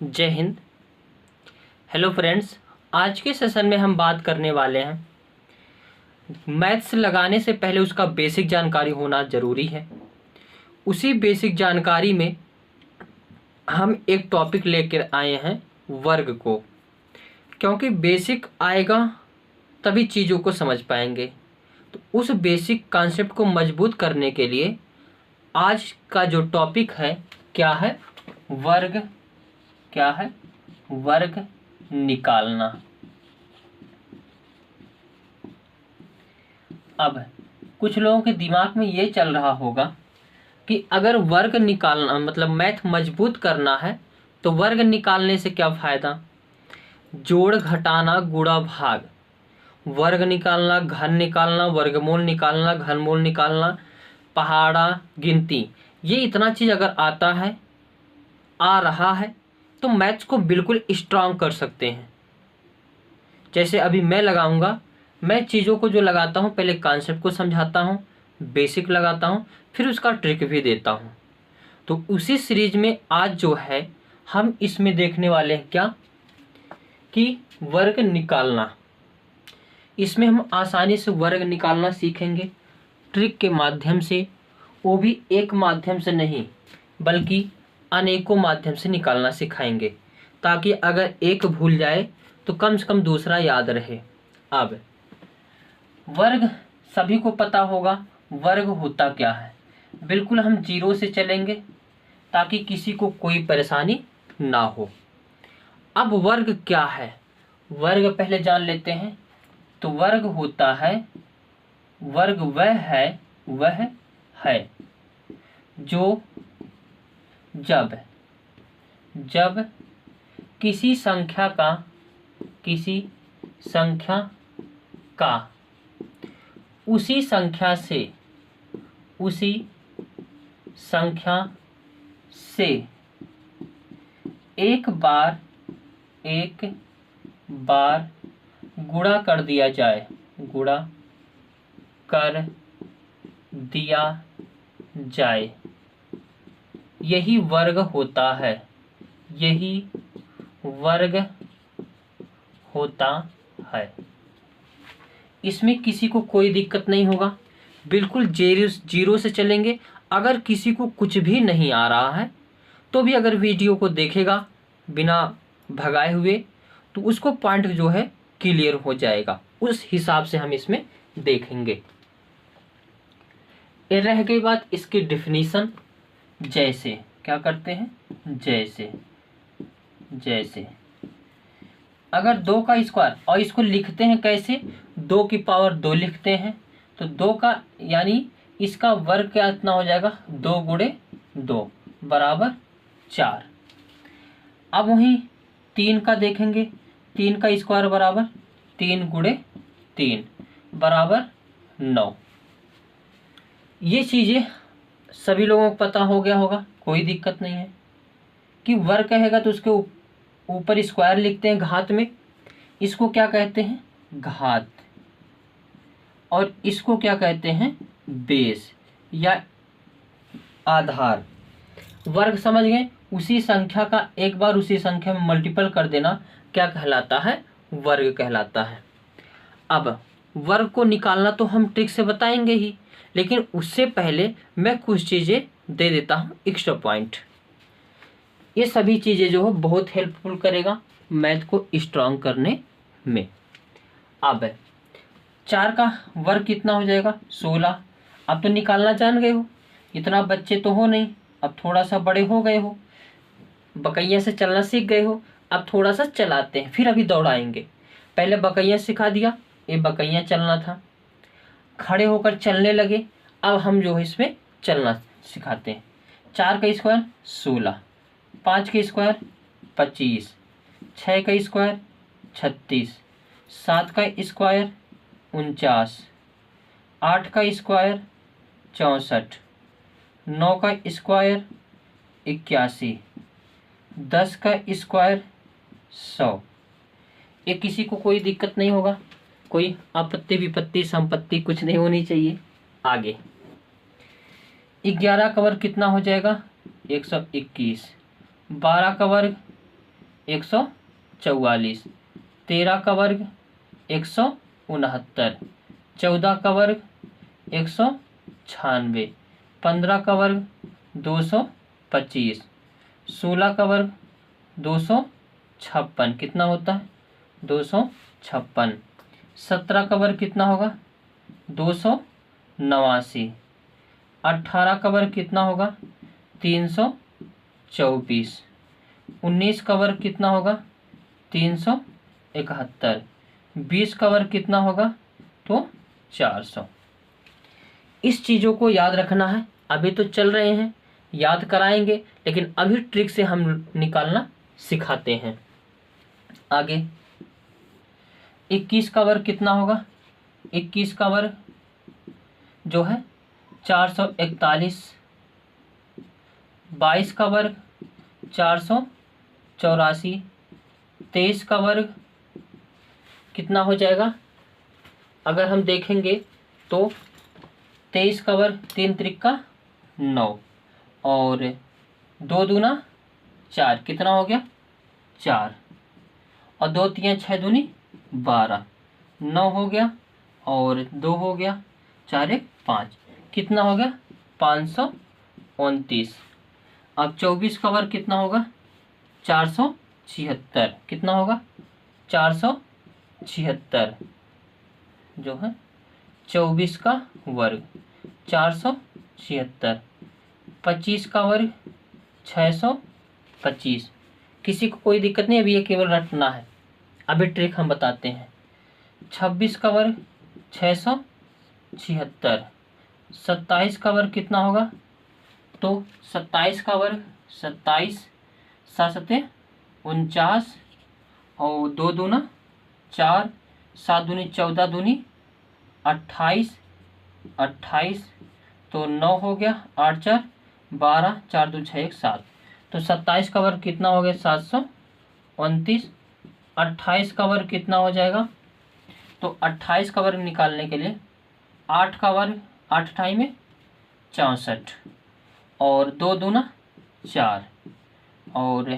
जय Hind. Hello friends, आज के सेशन में हम बात करने वाले हैं मैथ्स लगाने से पहले उसका बेसिक जानकारी होना ज़रूरी है। उसी बेसिक जानकारी में हम एक टॉपिक लेकर आए हैं वर्ग को, क्योंकि बेसिक आएगा तभी चीज़ों को समझ पाएंगे। तो उस बेसिक कॉन्सेप्ट को मजबूत करने के लिए आज का जो टॉपिक है क्या है, वर्ग। क्या है? वर्ग निकालना। अब कुछ लोगों के दिमाग में ये चल रहा होगा कि अगर वर्ग निकालना मतलब मैथ मजबूत करना है तो वर्ग निकालने से क्या फ़ायदा। जोड़ घटाना गुणा भाग, वर्ग निकालना, घन निकालना, वर्गमूल निकालना, घनमूल निकालना, पहाड़ा, गिनती, ये इतना चीज़ अगर आता है आ रहा है तो मैथ्स को बिल्कुल स्ट्रांग कर सकते हैं। जैसे अभी मैं लगाऊंगा, मैं चीज़ों को जो लगाता हूँ पहले कॉन्सेप्ट को समझाता हूँ, बेसिक लगाता हूँ, फिर उसका ट्रिक भी देता हूँ। तो उसी सीरीज में आज जो है हम इसमें देखने वाले हैं क्या कि वर्ग निकालना। इसमें हम आसानी से वर्ग निकालना सीखेंगे ट्रिक के माध्यम से, वो भी एक माध्यम से नहीं बल्कि अनेकों माध्यम से निकालना सिखाएंगे, ताकि अगर एक भूल जाए तो कम से कम दूसरा याद रहे। अब वर्ग सभी को पता होगा, वर्ग होता क्या है। बिल्कुल हम जीरो से चलेंगे ताकि किसी को कोई परेशानी ना हो। अब वर्ग क्या है, वर्ग पहले जान लेते हैं। तो वर्ग होता है, वर्ग वह है जो जब किसी संख्या का उसी संख्या से एक बार गुणा कर दिया जाए, यही वर्ग होता है। इसमें किसी को कोई दिक्कत नहीं होगा, बिल्कुल जीरो से चलेंगे। अगर किसी को कुछ भी नहीं आ रहा है तो भी अगर वीडियो को देखेगा बिना भगाए हुए तो उसको पॉइंट जो है क्लियर हो जाएगा। उस हिसाब से हम इसमें देखेंगे। ये रह गई बात इसकी डिफिनीशन। जैसे क्या करते हैं, जैसे अगर 2 का स्क्वायर, और इसको लिखते हैं कैसे, 2 की पावर 2 लिखते हैं। तो 2 का यानी इसका वर्ग क्या इतना हो जाएगा, 2 गुणे 2 बराबर 4। अब वहीं 3 का देखेंगे, 3 का स्क्वायर बराबर 3 गुणे 3 बराबर 9। ये चीज़ें सभी लोगों को पता हो गया होगा, कोई दिक्कत नहीं है। कि वर्ग कहेगा तो उसके ऊपर स्क्वायर लिखते हैं घात में, इसको क्या कहते हैं, घात, और इसको क्या कहते हैं, बेस या आधार। वर्ग समझ गए, उसी संख्या का एक बार उसी संख्या में मल्टीपल कर देना क्या कहलाता है, वर्ग कहलाता है। अब वर्ग को निकालना तो हम ट्रिक से बताएंगे ही, लेकिन उससे पहले मैं कुछ चीज़ें दे देता हूँ एक्स्ट्रा पॉइंट। ये सभी चीज़ें जो है बहुत हेल्पफुल करेगा मैथ को स्ट्रांग करने में। अब 4 का वर्ग कितना हो जाएगा, 16। अब तो निकालना जान गए हो, इतना बच्चे तो हो नहीं, अब थोड़ा सा बड़े हो गए हो, बकैया से चलना सीख गए हो। अब थोड़ा सा चलाते हैं, फिर अभी दौड़ाएंगे। पहले बकैया सिखा दिया, ये बकैया चलना था, खड़े होकर चलने लगे। अब हम जो है इसमें चलना सिखाते हैं। 4 का स्क्वायर 16, 5 का स्क्वायर 25, 6 का स्क्वायर 36, 7 का स्क्वायर 49, 8 का स्क्वायर 64, 9 का स्क्वायर 81, 10 का स्क्वायर 100। ये किसी को कोई दिक्कत नहीं होगा, कोई आपत्ति विपत्ति संपत्ति कुछ नहीं होनी चाहिए। आगे 11 का वर्ग कितना हो जाएगा, 121। 12 का वर्ग 144, 13 का वर्ग 169, 14 का वर्ग 196, 15 का वर्ग 225, 16 का वर्ग 256 कितना होता है 256, 17 का वर्ग कितना होगा 289, 18 का वर्ग कितना होगा 324, 19 का वर्ग कितना होगा 371, 20 का वर्ग कितना होगा तो 400। इस चीज़ों को याद रखना है। अभी तो चल रहे हैं, याद कराएंगे, लेकिन अभी ट्रिक से हम निकालना सिखाते हैं। आगे 21 का वर्ग कितना होगा 21 का वर्ग जो है 441, 22 का वर्ग 484, 23 का वर्ग कितना हो जाएगा, अगर हम देखेंगे तो 23 का वर्ग 3 त्रिक 9 और 2 दूना 4 कितना हो गया 4 और 2 3 6 दूनी 12, 9 हो गया और 2 हो गया 4 1 5 कितना हो गया 529। अब 24 का वर्ग कितना होगा 476 कितना होगा 476 जो है 24 का वर्ग 476, 25 का वर्ग 625। किसी को कोई दिक्कत नहीं, अभी ये केवल रटना है। अभी ट्रिक हम बताते हैं। 26 का वर्ग 676, 27 का वर्ग कितना होगा तो 27 का वर्ग 27, 7 49 और 2 दूना 4, 7 दूनी 14 दूनी 28, 28 तो 9 हो गया 8 4 12, 4 2 6 1 7 तो 27 का वर्ग कितना हो गया 729। 28 का वर्ग कितना हो जाएगा तो 28 का वर्ग निकालने के लिए 8 का वर्ग 8 अठाई में 64 और 2 दूना 4 और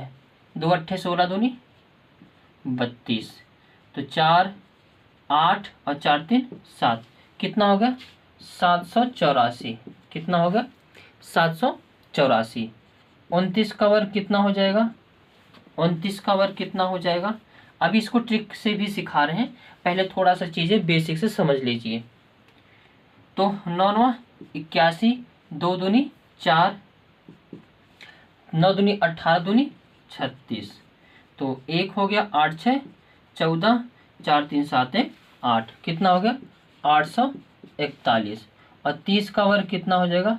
2 अट्ठे 16 दूनी 32 तो 4 8 और 4 3 7 कितना हो गया 784 कितना हो गया 784। 29 का वर्ग कितना हो जाएगा 29 का वर्ग कितना हो जाएगा। अभी इसको ट्रिक से भी सिखा रहे हैं, पहले थोड़ा सा चीज़ें बेसिक से समझ लीजिए। तो 9 81, 2 दूनी 4, 9 दूनी 18 दूनी 36 तो 1 हो गया 8 6 14, 4 3 7 1 8 कितना हो गया 841 और 30 का वर्ग कितना हो जाएगा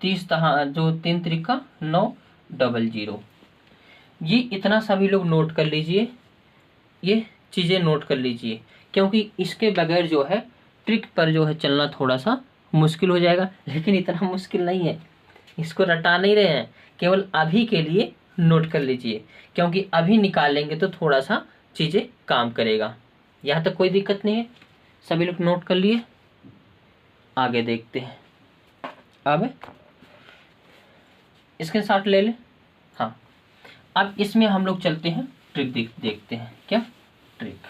30 जो 3 त्रिक 900। ये इतना सभी लोग नोट कर लीजिए, ये चीज़ें नोट कर लीजिए, क्योंकि इसके बगैर जो है ट्रिक पर जो है चलना थोड़ा सा मुश्किल हो जाएगा। लेकिन इतना मुश्किल नहीं है, इसको रटा नहीं रहे हैं, केवल अभी के लिए नोट कर लीजिए, क्योंकि अभी निकालेंगे तो थोड़ा सा चीज़ें काम करेगा। यहाँ तक कोई दिक्कत नहीं है, सभी लोग नोट कर लिए। आगे देखते हैं। अब स्क्रीनशॉट ले लें। हाँ, अब इसमें हम लोग चलते हैं, ट्रिक देखते हैं। क्या ट्रिक,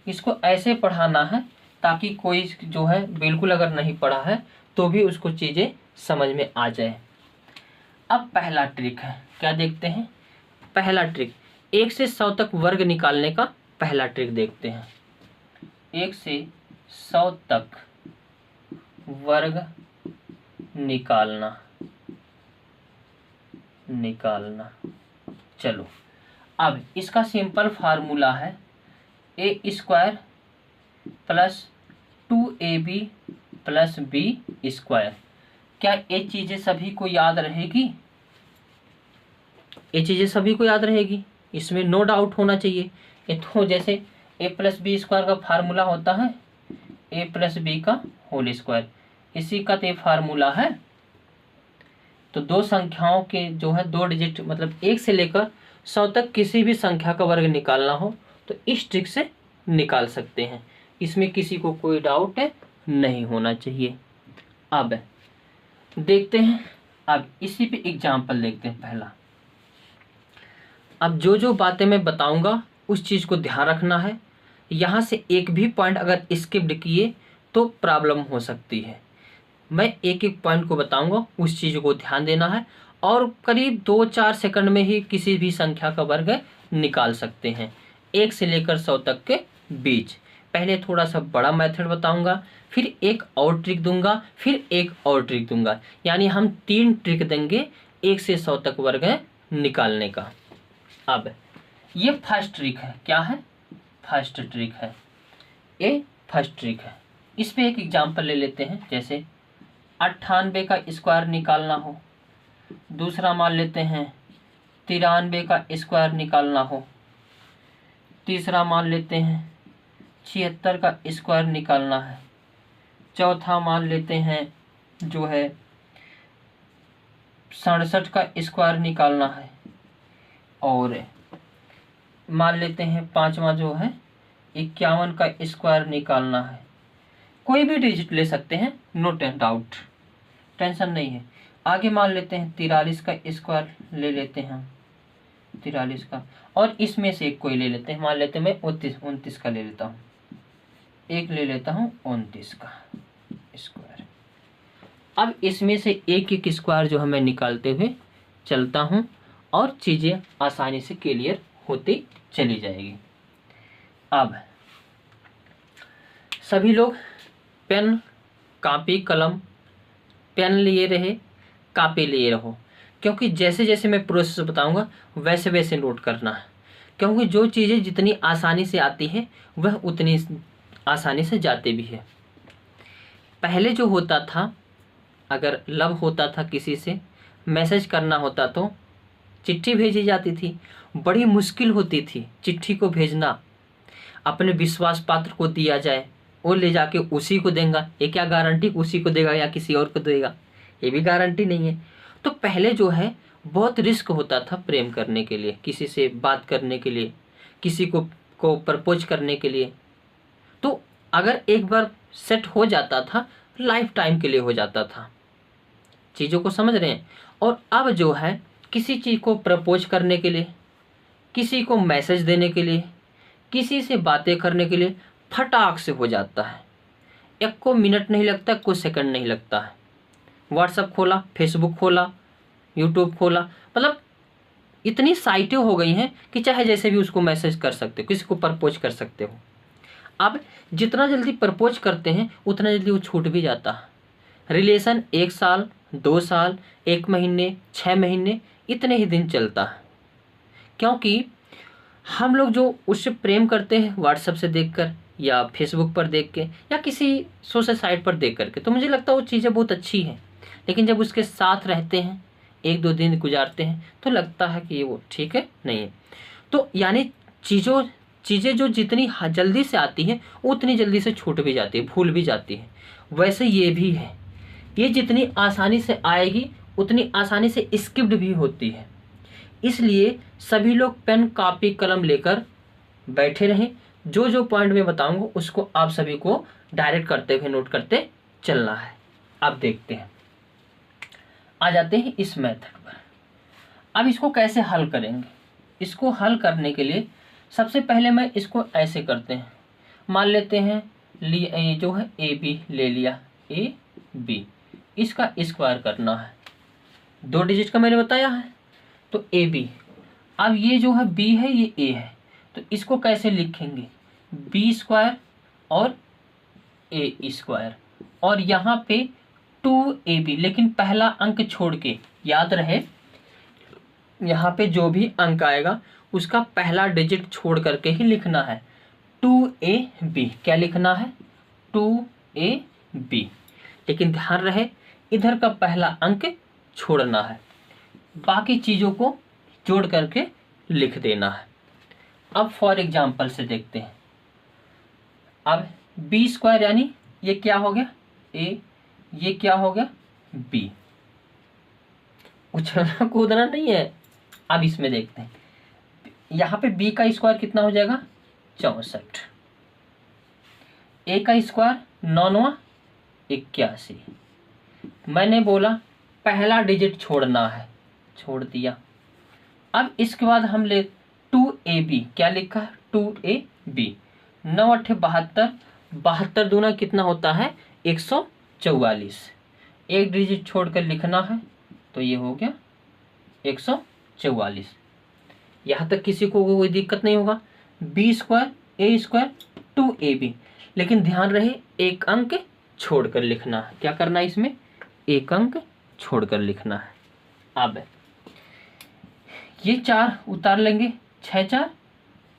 इसको ऐसे पढ़ाना है ताकि कोई जो है बिल्कुल अगर नहीं पढ़ा है तो भी उसको चीज़ें समझ में आ जाए। अब पहला ट्रिक है, क्या देखते हैं। पहला ट्रिक 1 से 100 तक वर्ग निकालने का पहला ट्रिक देखते हैं। 1 से 100 तक वर्ग निकालना। चलो, अब इसका सिंपल फार्मूला है a² plus 2ab plus b²। क्या ये चीज़ें सभी को याद रहेगी? ये चीज़ें सभी को याद रहेगी, इसमें नो डाउट होना चाहिए। ये तो जैसे a प्लस बी स्क्वायर का फार्मूला होता है a प्लस बी का होल स्क्वायर, इसी का तो फार्मूला है। तो दो संख्याओं के जो है 2 डिजिट मतलब 1 से लेकर 100 तक किसी भी संख्या का वर्ग निकालना हो तो इस ट्रिक से निकाल सकते हैं, इसमें किसी को कोई डाउट नहीं होना चाहिए। अब देखते हैं अब इसी पे एग्जाम्पल देखते हैं पहला। अब जो जो बातें मैं बताऊंगा उस चीज़ को ध्यान रखना है। यहाँ से एक भी पॉइंट अगर स्किप्ड किए तो प्रॉब्लम हो सकती है। मैं एक एक पॉइंट को बताऊंगा, उस चीज़ को ध्यान देना है। और करीब 2-4 सेकंड में ही किसी भी संख्या का वर्ग निकाल सकते हैं, 1 से लेकर 100 तक के बीच। पहले थोड़ा सा बड़ा मेथड बताऊंगा, फिर एक और ट्रिक दूंगा, फिर एक और ट्रिक दूंगा, यानी हम 3 ट्रिक देंगे 1 से 100 तक वर्ग निकालने का। अब ये फर्स्ट ट्रिक है, क्या है? फर्स्ट ट्रिक है, ये फर्स्ट ट्रिक है। इस पे एक एग्जांपल ले लेते हैं, जैसे 98 का स्क्वायर निकालना हो। दूसरा मान लेते हैं 93 का स्क्वायर निकालना हो। तीसरा मान लेते हैं 76 का स्क्वायर निकालना है। चौथा मान लेते हैं जो है 67 का स्क्वायर निकालना है। और मान लेते हैं पांचवा जो है 51 का स्क्वायर निकालना है। कोई भी डिजिट ले सकते हैं, नो डाउट, टेंशन नहीं है। आगे मान लेते हैं 43 का स्क्वायर ले लेते हैं, 43 का, और इसमें से एक कोई ले लेते हैं। मान लेते हैं मैं 29 का ले लेता हूँ, एक ले लेता हूँ 29 का स्क्वायर। अब इसमें से एक एक स्क्वायर जो है मैं निकालते हुए चलता हूँ और चीज़ें आसानी से क्लियर होती चली जाएगी। अब सभी लोग पेन, कॉपी, कलम, पेन लिए रहे, कॉपी लिए रहो, क्योंकि जैसे जैसे मैं प्रोसेस बताऊंगा वैसे वैसे नोट करना है। क्योंकि जो चीज़ें जितनी आसानी से आती है वह उतनी आसानी से जाती भी है। पहले जो होता था, अगर लव होता था, किसी से मैसेज करना होता तो चिट्ठी भेजी जाती थी। बड़ी मुश्किल होती थी चिट्ठी को भेजना। अपने विश्वास पात्र को दिया जाए, वो ले जाके उसी को देगा। ये क्या गारंटी उसी को देगा या किसी और को देगा, ये भी गारंटी नहीं है। तो पहले जो है बहुत रिस्क होता था प्रेम करने के लिए, किसी से बात करने के लिए, किसी को प्रपोज करने के लिए। तो अगर एक बार सेट हो जाता था, लाइफ टाइम के लिए हो जाता था। चीज़ों को समझ रहे हैं? और अब जो है किसी चीज़ को प्रपोज करने के लिए, किसी को मैसेज देने के लिए, किसी से बातें करने के लिए फटाक से हो जाता है। एक को मिनट नहीं लगता, कुछ सेकंड नहीं लगता है। व्हाट्सएप खोला, फेसबुक खोला, यूट्यूब खोला, मतलब इतनी साइटें हो गई हैं कि चाहे जैसे भी उसको मैसेज कर सकते हो, किसी को प्रपोज कर सकते हो। अब जितना जल्दी प्रपोज करते हैं उतना जल्दी वो छूट भी जाता है। रिलेशन 1 साल, 2 साल, 1 महीने, 6 महीने, इतने ही दिन चलता है। क्योंकि हम लोग जो उससे प्रेम करते हैं व्हाट्सएप से देखकर या फेसबुक पर देख के या किसी सोशल साइट पर देख करके, तो मुझे लगता है वो चीज़ें बहुत अच्छी हैं। लेकिन जब उसके साथ रहते हैं, 1-2 दिन गुजारते हैं, तो लगता है कि ये वो ठीक है नहीं है। तो यानी चीज़ें जो जितनी जल्दी से आती हैं उतनी जल्दी से छूट भी जाती है, भूल भी जाती है। वैसे ये भी है, ये जितनी आसानी से आएगी उतनी आसानी से स्किप्ड भी होती है। इसलिए सभी लोग पेन, कॉपी, कलम लेकर बैठे रहें। जो जो पॉइंट मैं बताऊंगा उसको आप सभी को डायरेक्ट करते हुए नोट करते चलना है। अब देखते हैं, आ जाते हैं इस मेथड पर। अब इसको कैसे हल करेंगे? इसको हल करने के लिए सबसे पहले मैं इसको ऐसे करते हैं, मान लेते हैं ये जो है ए बी ले लिया, ए बी, इसका स्क्वायर करना है। 2 डिजिट का मैंने बताया है, तो ए बी। अब ये जो है बी है, ये ए है, तो इसको कैसे लिखेंगे? बी स्क्वायर और ए स्क्वायर, और यहाँ पे 2ab, लेकिन पहला अंक छोड़ के, याद रहे यहाँ पे जो भी अंक आएगा उसका पहला डिजिट छोड़ करके ही लिखना है। 2ab, क्या लिखना है? 2ab, लेकिन ध्यान रहे इधर का पहला अंक छोड़ना है, बाकी चीज़ों को जोड़ करके लिख देना है। अब फॉर एग्जाम्पल से देखते हैं। अब बी स्क्वायर यानी ये क्या हो गया? ए, ये क्या हो गया? बी। उछलना कूदना नहीं है। अब इसमें देखते हैं, यहाँ पे बी का स्क्वायर कितना हो जाएगा? 64। ए का स्क्वायर 9 × 81। मैंने बोला पहला डिजिट छोड़ना है, छोड़ दिया। अब इसके बाद हम ले 2AB, क्या लिखा है 2AB, 9 अट्ठे 72, 72 दूना कितना होता है 144, एक डिजिट छोड़कर लिखना है तो ये हो गया 144। यहाँ तक किसी को कोई दिक्कत नहीं होगा। B² A² 2AB, लेकिन ध्यान रहे एक अंक छोड़कर लिखना है। क्या करना है इसमें, एक अंक छोड़कर लिखना है। अब ये 4 उतार लेंगे, 6 4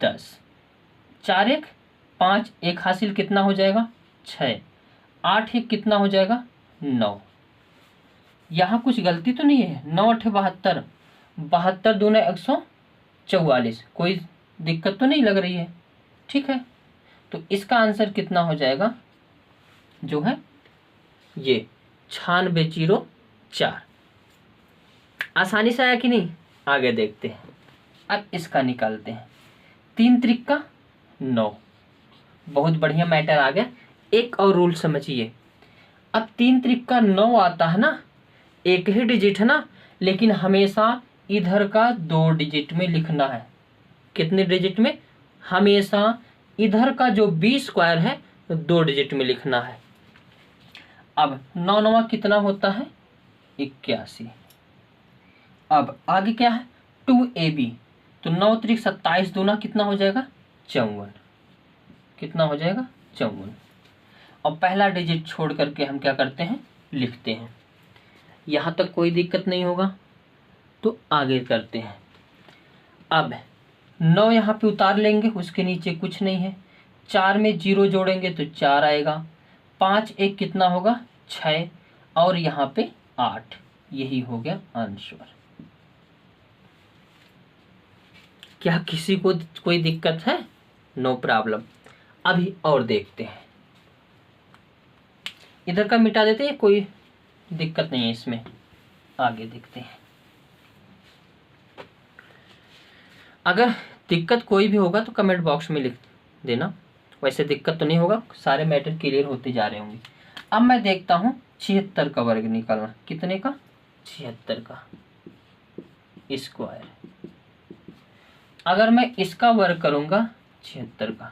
10, 4 1 5, एक हासिल कितना हो जाएगा 6, 8 1 कितना हो जाएगा 9। यहाँ कुछ गलती तो नहीं है, 9 अट्ठे 72, 72 दूना 144, कोई दिक्कत तो नहीं लग रही है, ठीक है। तो इसका आंसर कितना हो जाएगा जो है ये 9604। आसानी से आया कि नहीं, आगे देखते हैं। अब इसका निकालते हैं, 3 त्रिक 9, बहुत बढ़िया मैटर आ गया। एक और रूल समझिए, अब 3 त्रिक 9 आता है ना, एक ही डिजिट है ना, लेकिन हमेशा इधर का 2 डिजिट में लिखना है। कितने डिजिट में, हमेशा इधर का जो B² है 2 डिजिट में लिखना है। अब 9 9 कितना होता है 81। अब आगे क्या है 2AB, तो 9 त्रिक 27 दूना कितना हो जाएगा 54, कितना हो जाएगा 54। और पहला डिजिट छोड़ करके हम क्या करते हैं लिखते हैं। यहाँ तक कोई दिक्कत नहीं होगा, तो आगे करते हैं। अब 9 यहाँ पे उतार लेंगे, उसके नीचे कुछ नहीं है, 4 में 0 जोड़ेंगे तो 4 आएगा, 5 1 कितना होगा 6, और यहाँ पे 8, यही हो गया आंसर। क्या किसी को कोई दिक्कत है, नो प्रॉब्लम। अभी और देखते हैं, इधर का मिटा देते हैं, कोई दिक्कत नहीं है इसमें। आगे देखते हैं, अगर दिक्कत कोई भी होगा तो कमेंट बॉक्स में लिख देना, वैसे दिक्कत तो नहीं होगा, सारे मैटर क्लियर होते जा रहे होंगे। अब मैं देखता हूँ 76 का वर्ग निकालना, कितने का 76 का स्क्वायर। अगर मैं इसका वर्ग करूँगा 76 का,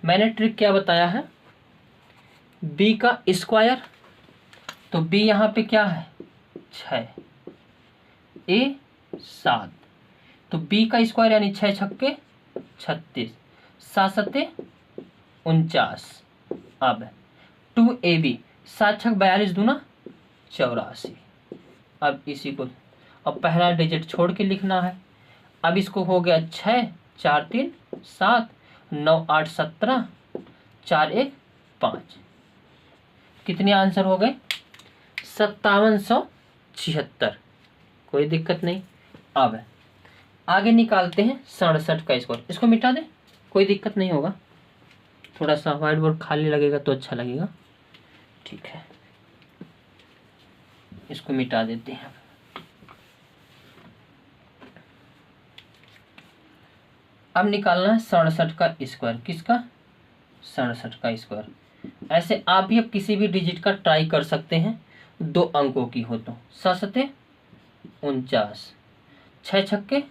मैंने ट्रिक क्या बताया है, B का स्क्वायर, तो B यहाँ पे क्या है 6, A 7, तो B का स्क्वायर यानी 6 छक्के 36, 7 सत्ते 49। अब 2AB, 7 छक 42 दूना 84। अब इसी को, अब पहला डिजिट छोड़ के लिखना है। अब इसको हो गया 6 4 3 7, 9 8 17, 4 1 5, कितने आंसर हो गए 5776, कोई दिक्कत नहीं। अब आगे निकालते हैं 67 का स्क्वायर, इसको मिटा दें, कोई दिक्कत नहीं होगा, थोड़ा सा व्हाइट बोर्ड खाली लगेगा तो अच्छा लगेगा, ठीक है। इसको मिटा देते हैं। अब निकालना है 67 का स्क्वायर, किसका 67 का स्क्वायर। ऐसे आप भी अब किसी भी डिजिट का ट्राई कर सकते हैं, 2 अंकों की हो तो। 7 सत्ते 49, 6 छक्के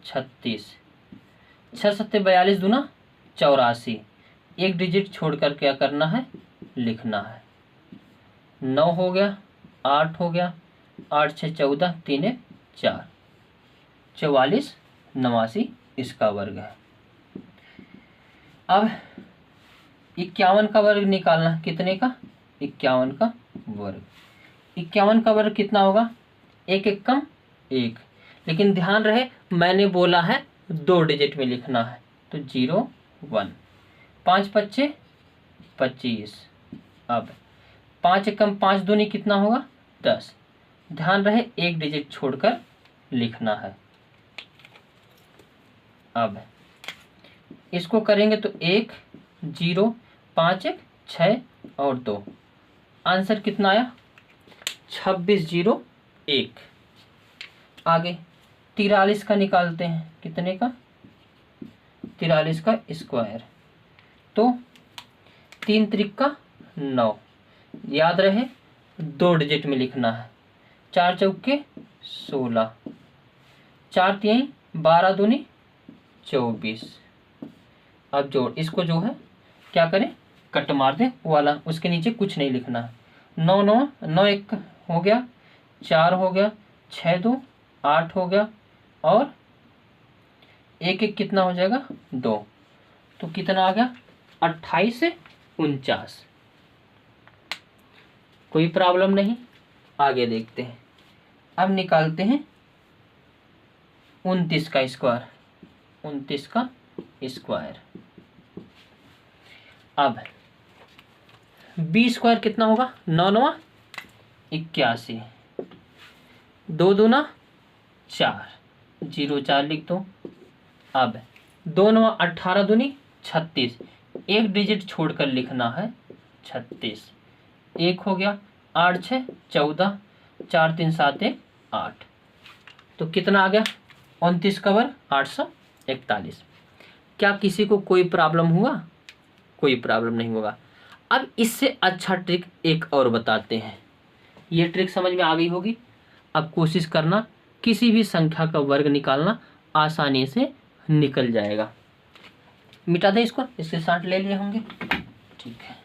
36, 6 सत्ते 42 दूना 84, एक डिजिट छोड़कर क्या करना है लिखना है। 9 हो गया, 8 हो गया, 8 6 14, 3 1 4, 44 89 इसका वर्ग है। अब 51 का वर्ग निकालना, कितने का 51 का वर्ग। 51 का वर्ग कितना होगा, 1 1 कम 1, लेकिन ध्यान रहे मैंने बोला है 2 डिजिट में लिखना है, तो 0 1, 5 5 25। अब 5 1 कम 5 दूनी कितना होगा 10, ध्यान रहे एक डिजिट छोड़कर लिखना है। अब इसको करेंगे तो 1 0 5 1 6 और 2, आंसर कितना आया 26 0 1। आगे 43 का निकालते हैं, कितने का 43 का स्क्वायर, तो 3 त्रिक 9, याद रहे 2 डिजिट में लिखना है, 4 चौके 16, 4 तिहाई 12 दूनी 24। अब जोड़, इसको जो है क्या करें, कट मार दें वाला, उसके नीचे कुछ नहीं लिखना है। 9 9 9 1 हो गया, 4 हो गया, 6 2 8 हो गया, और 1 1 कितना हो जाएगा 2, तो कितना आ गया 28 से 49। कोई प्रॉब्लम नहीं, आगे देखते हैं। अब निकालते हैं 29 का स्क्वायर, 29 का स्क्वायर। अब 20 स्क्वायर कितना होगा, 9 9 81, 2 दूना 4, 0 4 लिख दो। अब 2 9 18 दूनी 36, एक डिजिट छोड़कर लिखना है 36। 1 हो गया, 8 6 14, 4 3 7 1 8, तो कितना आ गया 29 कवर 841। क्या किसी को कोई प्रॉब्लम हुआ? कोई प्रॉब्लम नहीं होगा। अब इससे अच्छा ट्रिक एक और बताते हैं। ये ट्रिक समझ में आ गई होगी। अब कोशिश करना, किसी भी संख्या का वर्ग निकालना आसानी से निकल जाएगा। मिटा दे इसको, इसके साथ ले लिए होंगे, ठीक है।